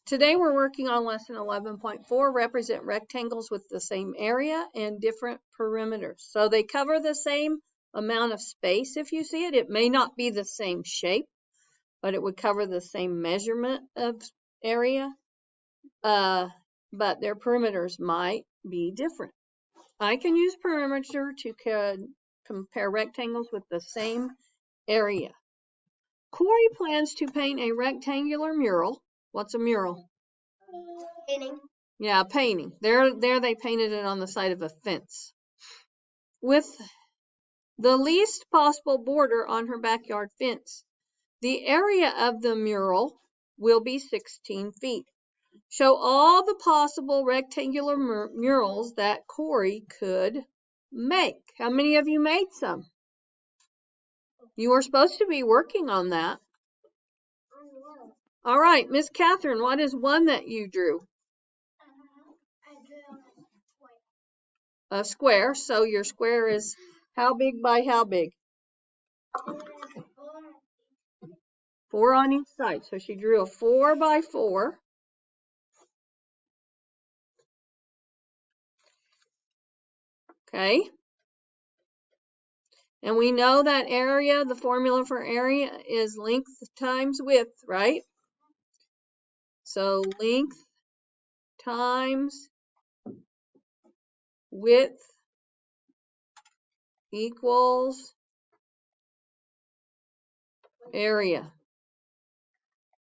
Today we're working on lesson 11.4, represent rectangles with the same area and different perimeters. So they cover the same amount of space if you see it. It may not be the same shape, but it would cover the same measurement of area, but their perimeters might be different. I can use perimeter to compare rectangles with the same area. Corey plans to paint a rectangular mural. What's a mural? Painting. Yeah, painting. There they painted it on the side of a fence. With the least possible border on her backyard fence. The area of the mural will be 16 feet. Show all the possible rectangular murals that Corey could make. How many of you made some? You were supposed to be working on that. All right, Miss Catherine, what is one that you drew? I drew a square. So your square is how big by how big? 4 on each side. So she drew a 4 by 4. Okay. And we know that area, the formula for area is length times width, right? So length times width equals area.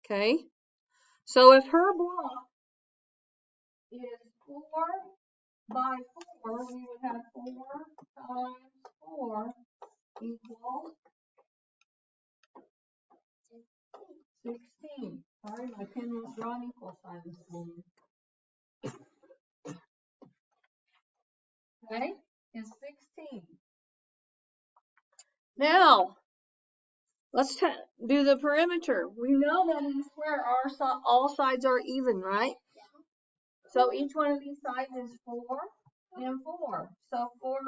Okay. So if her block is 4 by 4, we would have 4 times 4 equals 16. Sorry, my pen won't draw an equal sign this morning. Okay, is 16. Now, let's do the perimeter. We know that in a square, all sides are even, right? So each one of these sides is 4 and 4. So for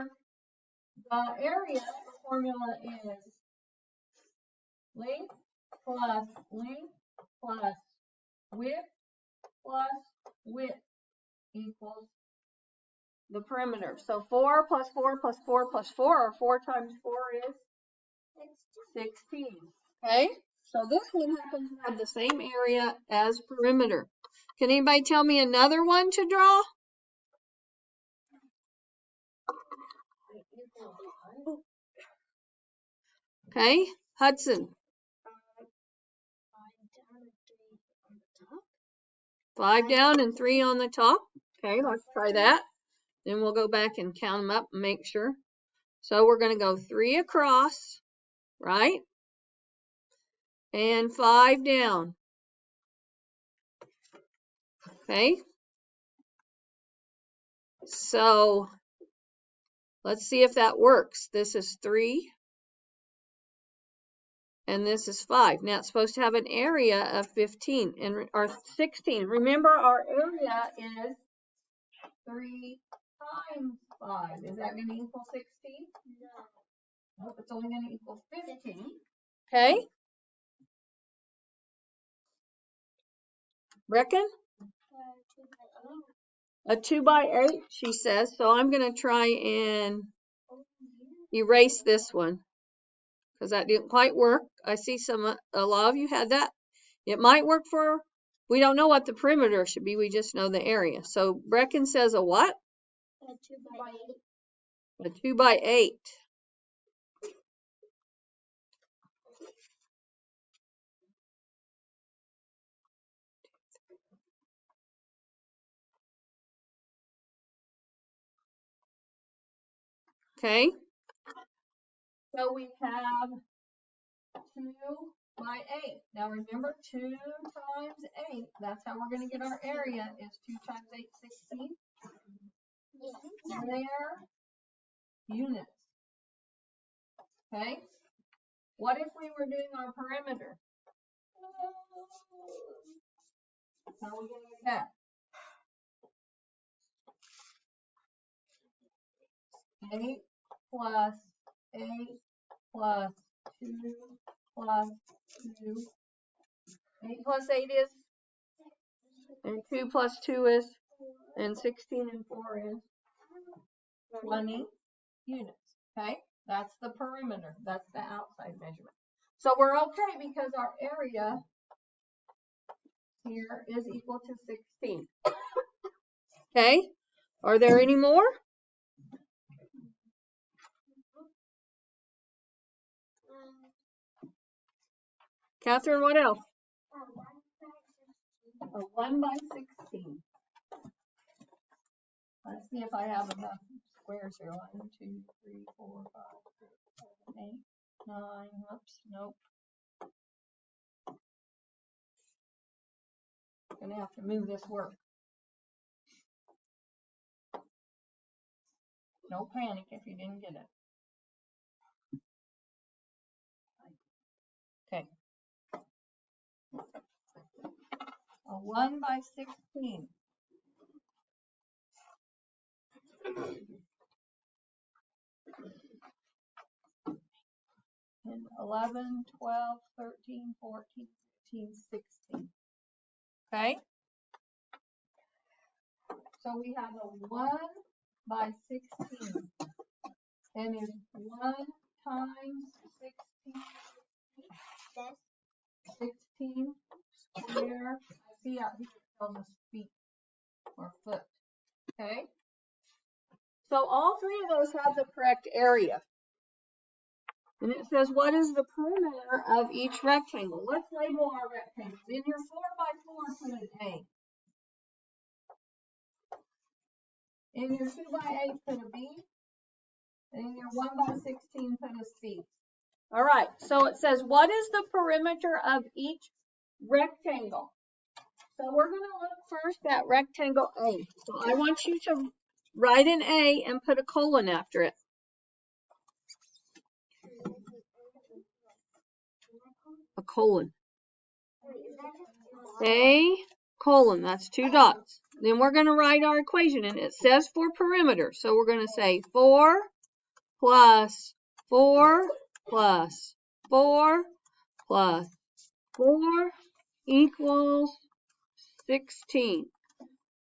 the area, the formula is length plus width plus width equals the perimeter. So 4 plus 4 plus 4 plus 4, or 4 times 4 is 16. Okay, so this one happens to have the same area as perimeter. Can anybody tell me another one to draw? Okay, Hudson. 5 down and 3 on the top. Okay, let's try that. Then we'll go back and count them up and make sure. So we're going to go 3 across, right? And 5 down. Okay. So let's see if that works. This is 3. And this is 5. Now it's supposed to have an area of 15 or 16. Remember, our area is 3 times 5. Is that going to equal 16? No. Nope, it's only going to equal 15. Okay. Reckon? A 2 by 8, she says. So I'm going to try and erase this one, because that didn't quite work. I see a lot of you had that. It might work for, we don't know what the perimeter should be, we just know the area. So Brecken says a what? A 2 by 8. A 2 by 8. Okay. So we have 2 by 8. Now remember, 2 times 8, that's how we're going to get our area, is 2 times 8, 16. Their units. Okay. What if we were doing our perimeter? How are we going to get that? 8 plus 8 plus 2 plus 2. 8 plus 8 is And 2 plus 2 is, and 16 and 4 is 20 units. Okay, that's the perimeter. That's the outside measurement. So we're okay because our area here is equal to 16. Okay, are there any more? Catherine, what else? A 1 by 16. Let's see if I have enough squares here. 1, 2, 3, 4, 5, 6, 7, 8, 9. Whoops, nope. Gonna have to move this work. No panic if you didn't get it. Okay. A 1 by 16. And 11, 12, 13, 14, 15, 16. Okay? So we have a 1 by 16. And is 1 times 16 square. I see out here it tells us feet or foot. Okay? So all three of those have the correct area. And it says, what is the perimeter of each rectangle? Let's label our rectangles. In your 4 by 4, put an A. In your 2 by 8, put a B. And in your 1 by 16, put a C. All right, so it says, what is the perimeter of each rectangle? So we're going to look first at rectangle A. So I want you to write an A and put a colon after it. A colon. A colon, that's 2 dots. Then we're going to write our equation, and it says for perimeter. So we're going to say 4 plus 4 plus 4 plus 4 equals 16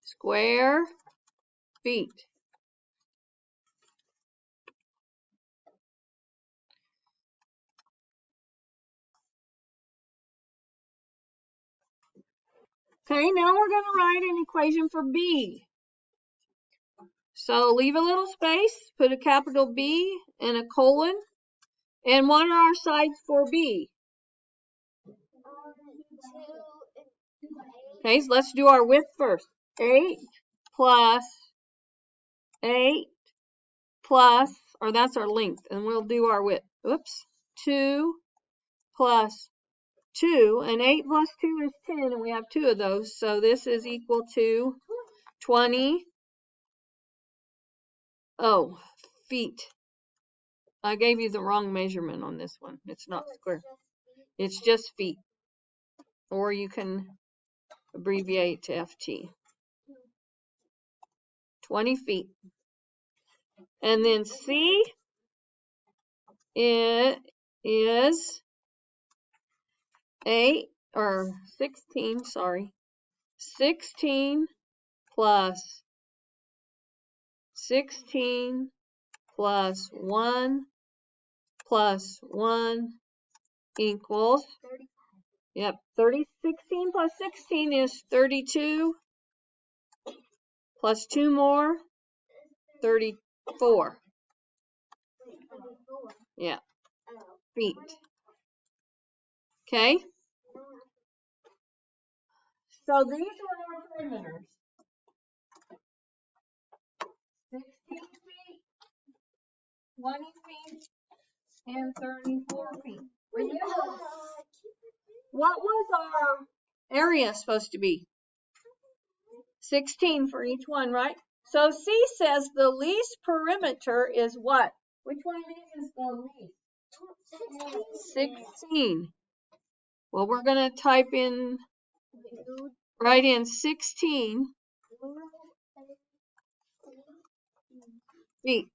square feet. Okay, now we're going to write an equation for B. So leave a little space, put a capital B and a colon. And what are our sides for B? Okay, so let's do our width first. 8 plus 8 plus, or that's our length, and we'll do our width. Oops. 2 plus 2, and 8 plus 2 is 10, and we have 2 of those, so this is equal to 20 feet. I gave you the wrong measurement on this one. It's not square. It's just feet. Or you can abbreviate to FT. 20 feet. And then C it is 16, sorry. 16 plus 16 plus 1 plus 1 equals, yep, 16 plus 16 is 32 plus 2 more, 34. Yeah, feet. Okay? So these are our perimeters. 16 feet, 20 feet, and 34 feet. Remember, what was our area supposed to be? 16 for each one, right? So C says the least perimeter is what? Which one of these is the least? 16. Well, we're going to type in, write in 16 feet.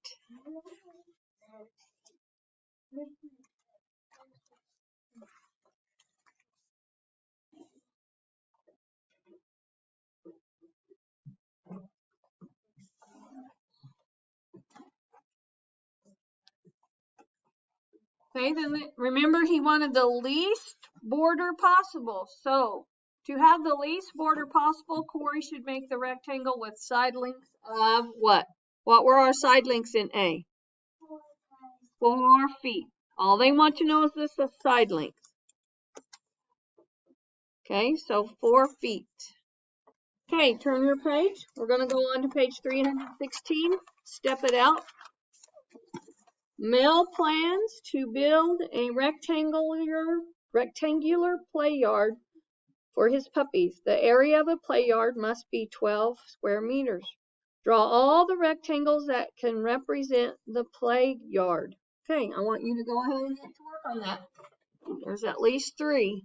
Okay, then remember he wanted the least border possible. So to have the least border possible, Corey should make the rectangle with side lengths of what? What were our side lengths in A? 4 feet. All they want to know is this the side length. Okay, so 4 feet. Okay, turn your page. We're going to go on to page 316. Step it out. Mel plans to build a rectangular play yard for his puppies. The area of a play yard must be 12 square meters. Draw all the rectangles that can represent the play yard. Okay, I want you to go ahead and get to work on that. There's at least 3.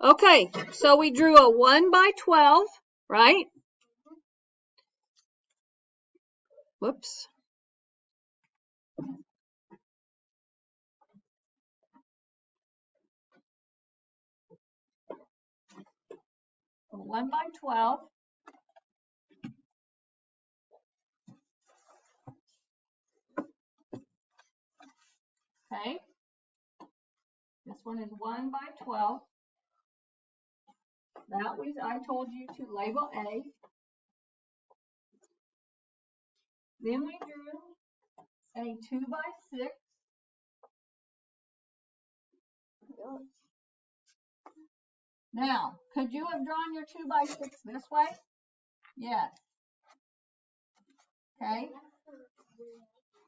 Okay, so we drew a 1 by 12, right? Whoops. A 1 by 12. Okay. This one is 1 by 12. That was, I told you to label A. Then we drew a 2 by 6. Now, could you have drawn your 2 by 6 this way? Yes. Okay.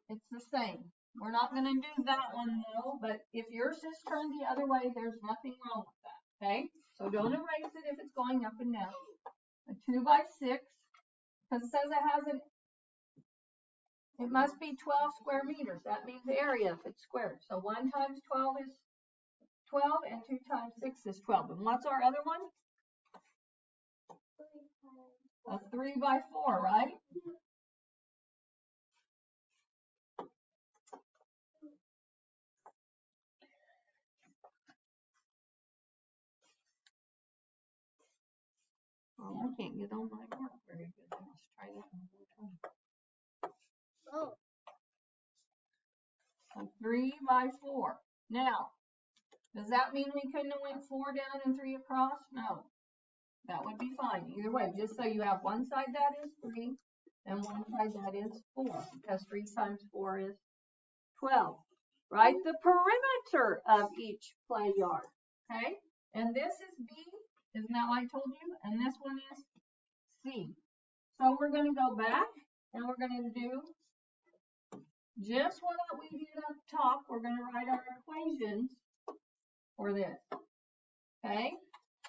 It's the same. We're not going to do that one though, but if yours is turned the other way, there's nothing wrong with that. Okay. So don't erase it if it's going up and down. A 2 by 6, because it says it must be 12 square meters. That means area if it's squared. So 1 times 12 is 12 and 2 times 6 is 12. And what's our other one? A 3 by 4, right? Oh, I can't get on my mark very good. Let's try that one more time. Oh. A 3 by 4. Now, does that mean we couldn't have went 4 down and 3 across? No. That would be fine. Either way, just so you have one side that is 3 and one side that is 4, because 3 times 4 is 12. Write the perimeter of each play yard. Okay? And this is B. Isn't that what I told you? And this one is C. So we're going to go back and we're going to do just what we did up top. We're going to write our equations for this. Okay?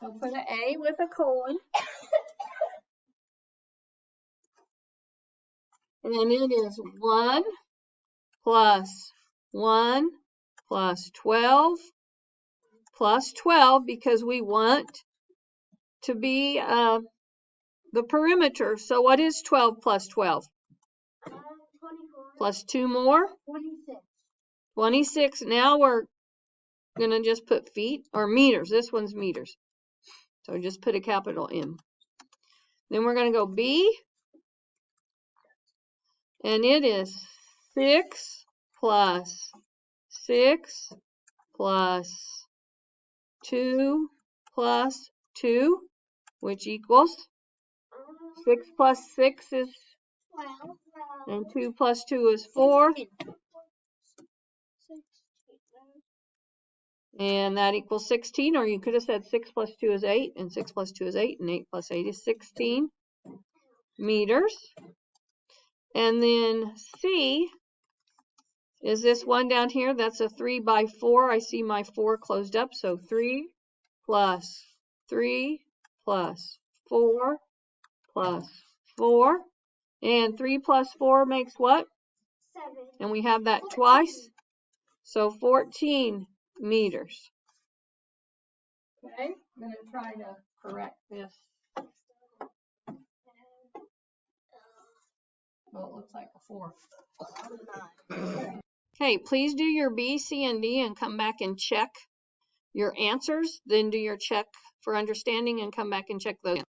So put an A with a colon. And it is 1 plus 1 plus 12 plus 12 because we want to be the perimeter. So what is 12 plus 12? 24. Plus 2 more? 26. 26. Now we're going to just put feet or meters. This one's meters. So just put a capital M. Then we're going to go B. And it is 6 plus 6 plus 2 plus 2, which equals 6 plus 6 is 12. and 2 plus 2 is 4. 16. And that equals 16, or you could have said 6 plus 2 is 8, and 6 plus 2 is 8, and 8 plus 8 is 16 meters. And then C is this one down here. That's a 3 by 4. I see my 4 closed up, so 3 plus 3 plus 4 plus 4. And 3 plus 4 makes what? 7. And we have that twice. So 14 meters. Okay, I'm going to try to correct this. Well, it looks like a 4. Okay, please do your B, C, and D and come back and check your answers. Then do your check for understanding and come back and check those.